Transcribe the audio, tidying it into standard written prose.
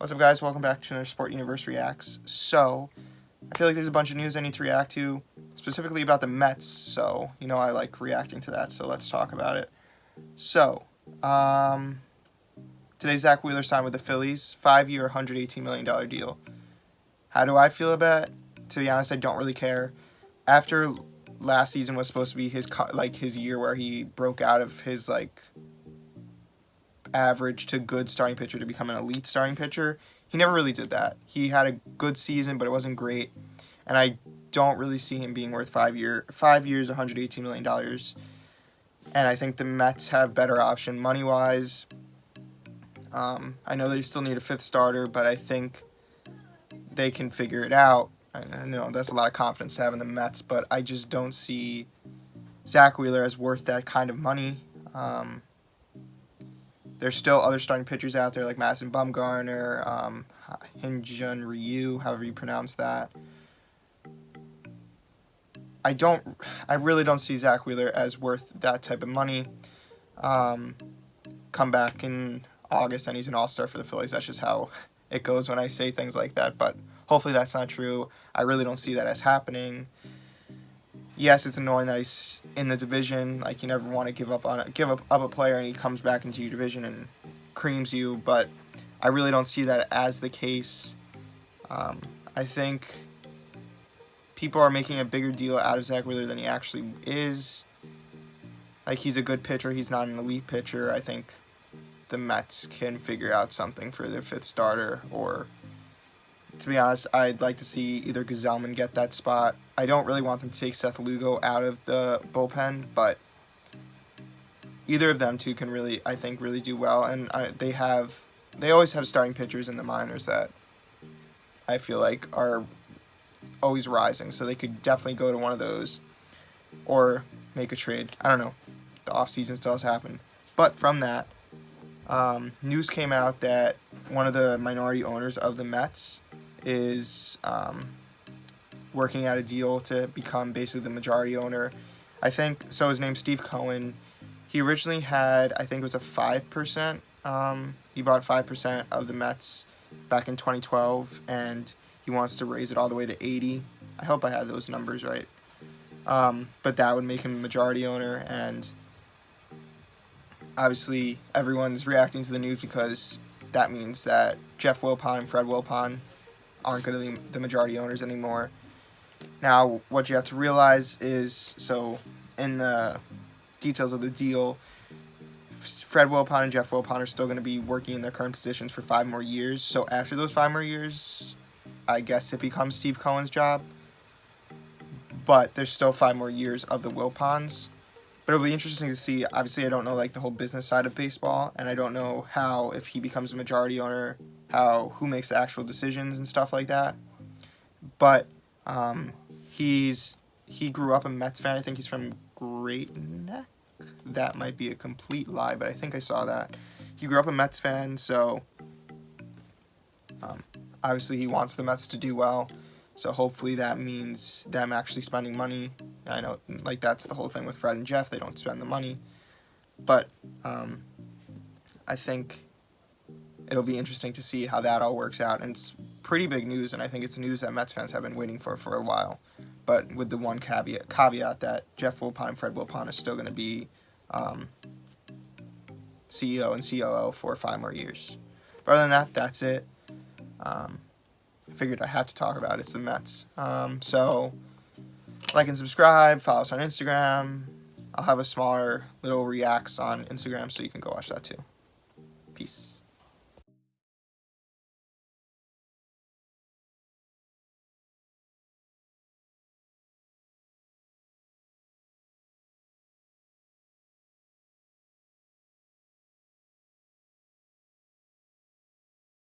What's up, guys? Welcome back to another Sport Universe Reacts. So, I feel like there's a bunch of news I need to react to, specifically about the Mets, so, you know, I like reacting to that, so let's talk about it. So, today Zack Wheeler signed with the Phillies, 5-year, $118 million deal. How do I feel about it? To be honest, I don't really care. After last season was supposed to be his year where he broke out of his, average to good starting pitcher to become an elite starting pitcher, he never really did that. He had a good season, but it wasn't great, and I don't really see him being worth 5 years, $118 million. And I think the Mets have better option money-wise. I know they still need a fifth starter, but I think they can figure it out. I know that's a lot of confidence to have in the Mets, but I just don't see Zack Wheeler as worth that kind of money. There's still other starting pitchers out there like Madison Bumgarner, Hyun-Jin Ryu, however you pronounce that. I really don't see Zack Wheeler as worth that type of money. Come back in August and he's an all-star for the Phillies. That's just how it goes when I say things like that, but hopefully that's not true. I really don't see that as happening. Yes, it's annoying that he's in the division. Like, you never want to give up a player and he comes back into your division and creams you, but I really don't see that as the case. I think people are making a bigger deal out of Zack Wheeler than he actually is. Like, he's a good pitcher. He's not an elite pitcher. I think the Mets can figure out something for their fifth starter, or, to be honest, I'd like to see either Gazelman get that spot. I don't really want them to take Seth Lugo out of the bullpen, but either of them two can really, I think, really do well. And they always have starting pitchers in the minors that I feel like are always rising, so they could definitely go to one of those or make a trade. I don't know. The offseason still has happened. But from that, news came out that one of the minority owners of the Mets is working out a deal to become basically the majority owner. I think, so his name's Steve Cohen. He originally had, I think it was a 5%, he bought 5% of the Mets back in 2012, and he wants to raise it all the way to 80. I hope I have those numbers right. But that would make him a majority owner, and obviously everyone's reacting to the news because that means that Jeff Wilpons and Fred Wilpons aren't going to be the majority owners anymore. Now, what you have to realize is, so in the details of the deal, Fred Wilpons and Jeff Wilpons are still going to be working in their current positions for 5 more years. So after those 5 more years, I guess it becomes Steve Cohen's job. But there's still 5 more years of the Wilpons. But it'll be interesting to see. Obviously, I don't know the whole business side of baseball, and I don't know how, if he becomes a majority owner, who makes the actual decisions and stuff like that. But he grew up a Mets fan. I think he's from Great Neck. That might be a complete lie, but I think I saw that. He grew up a Mets fan, so obviously he wants the Mets to do well. So hopefully that means them actually spending money. I know, that's the whole thing with Fred and Jeff. They don't spend the money. But I think it'll be interesting to see how that all works out. And it's pretty big news, and I think it's news that Mets fans have been waiting for a while. But with the one caveat that Jeff Wilpons and Fred Wilpons are still going to be CEO and COO for 5 more years. But other than that, that's it. I figured I had to talk about it. It's the Mets. So, like and subscribe. Follow us on Instagram. I'll have a smaller little reacts on Instagram, so you can go watch that too. Peace.